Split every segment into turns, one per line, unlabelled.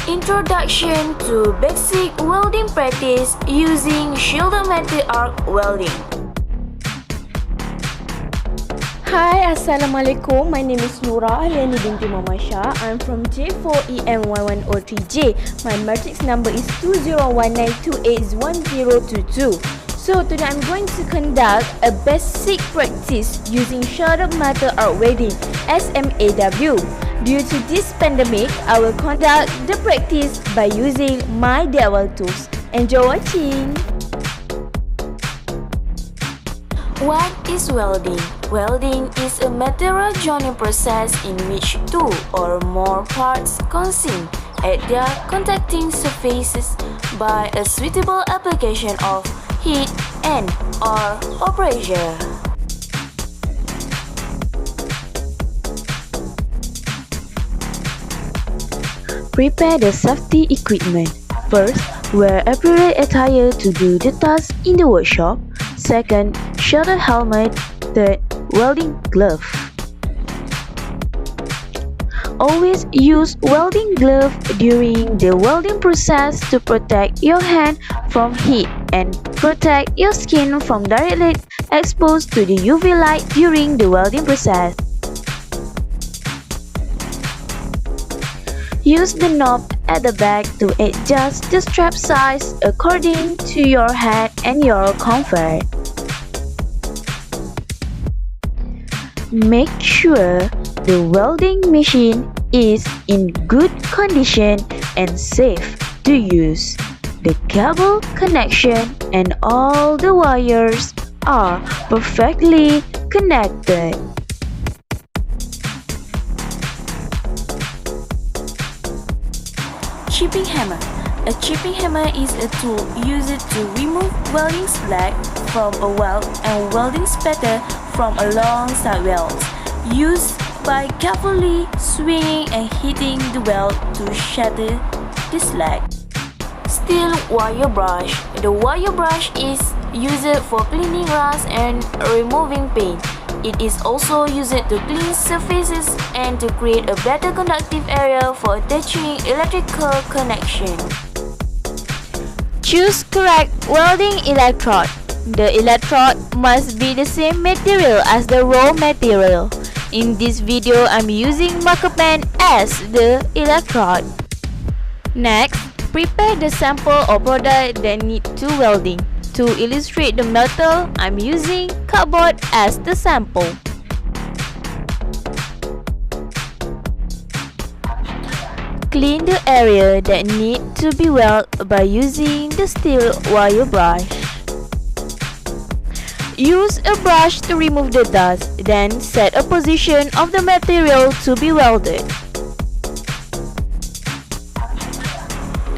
Introduction to basic welding practice using shielded metal arc welding.
Hi, Assalamualaikum. My name is Nura Aliani binti Mama Shah. I'm from J4EM1103J. My matrix number is 2019281022. So today I'm going to conduct a basic practice using shielded metal arc welding (SMAW). Due to this pandemic, I will conduct the practice by using my DIY tools. Enjoy watching!
What is welding? Welding is a material joining process in which two or more parts consume at their contacting surfaces by a suitable application of heat and/or pressure.
Prepare the safety equipment. First, wear appropriate attire to do the task in the workshop. Second, shielded helmet. Third, welding glove. Always use welding glove during the welding process to protect your hand from heat and protect your skin from directly exposed to the UV light during the welding process. Use the knob at the back to adjust the strap size according to your head and your comfort. Make sure the welding machine is in good condition and safe to use. The cable connection and all the wires are perfectly connected.
Chipping hammer. A chipping hammer is a tool used to remove welding slag from a weld and welding spatter from a long side weld. Used by carefully swinging and hitting the weld to shatter the slag. Steel wire brush. The wire brush is used for cleaning rust and removing paint. It is also used to clean surfaces and to create a better conductive area for attaching electrical connection.
Choose correct welding electrode. The electrode must be the same material as the raw material. In this video, I'm using marker pen as the electrode. Next, prepare the sample of product that need to welding. To illustrate the metal, I'm using cardboard as the sample. Clean the area that need to be welded by using the steel wire brush. Use a brush to remove the dust, then set a position of the material to be welded.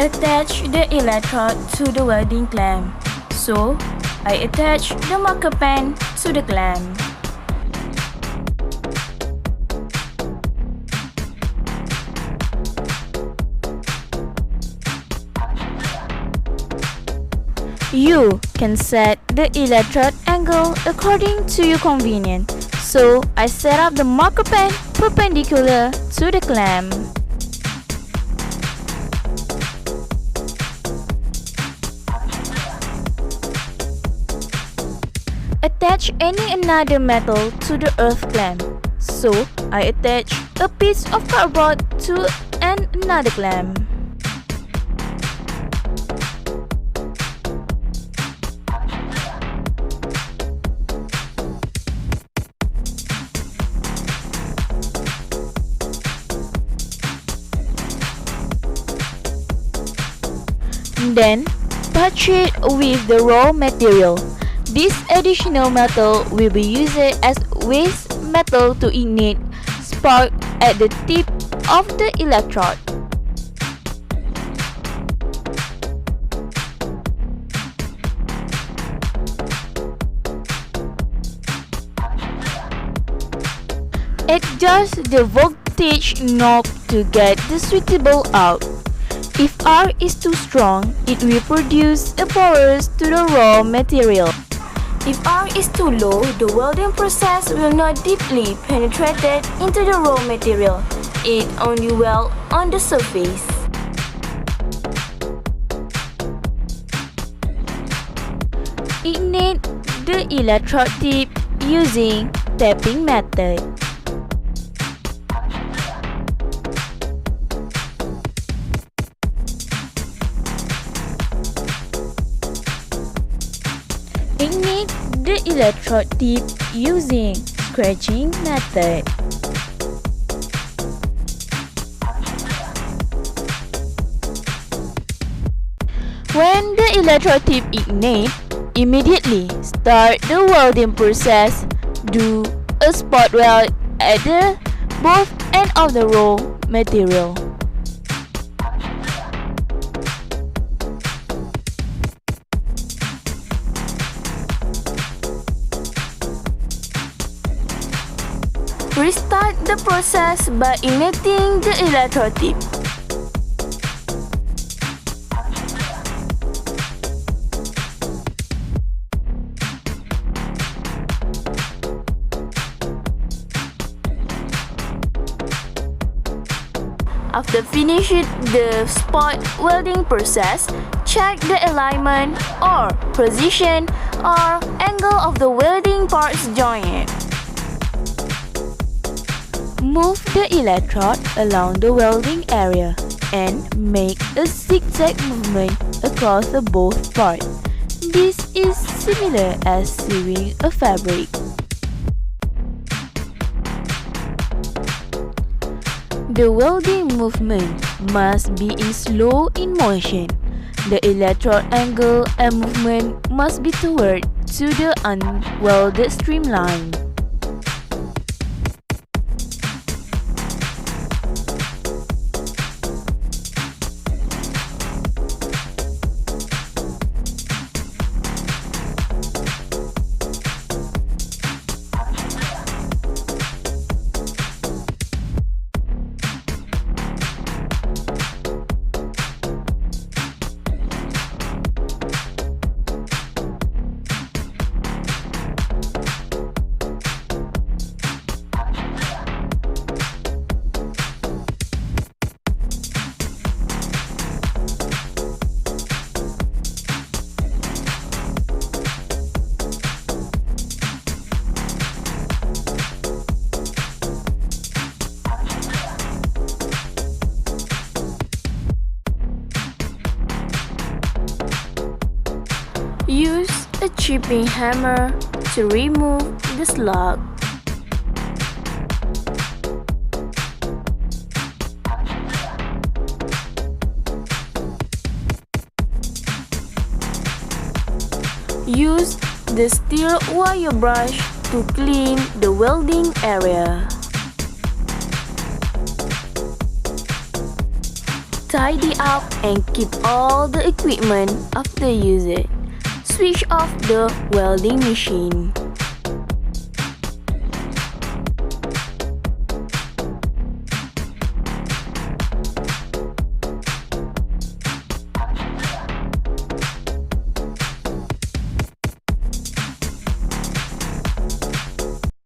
Attach the electrode to the welding clamp. So, I attach the marker pen to the clamp.
You can set the electrode angle according to your convenience. So, I set up the marker pen perpendicular to the clamp. Attach another metal to the earth clamp. So, I attach a piece of cardboard to another clamp. Then, patch it with the raw material. This additional metal will be used as waste metal to ignite spark at the tip of the electrode. Adjust the voltage knob to get the suitable out. If R is too strong, it will produce a pores to the raw material.
If R is too low, the welding process will not deeply penetrate into the raw material. It only welds on the surface.
Ignite the electrode tip using tapping method. Ignite the electrode tip using scratching method. When the electrode tip ignites, immediately start the welding process. Do a spot weld at the both end of the raw material.
Restart the process by igniting the electrode tip. After finishing the spot welding process, check the alignment or position or angle of the welding parts joint.
Move the electrode along the welding area and make a zigzag movement across the both parts. This is similar as sewing a fabric. The welding movement must be slow in motion. The electrode angle and movement must be toward to the unwelded streamline.
Use a chipping hammer to remove the slug. Use the steel wire brush to clean the welding area. Tidy up and keep all the equipment after usage. Switch off the welding machine.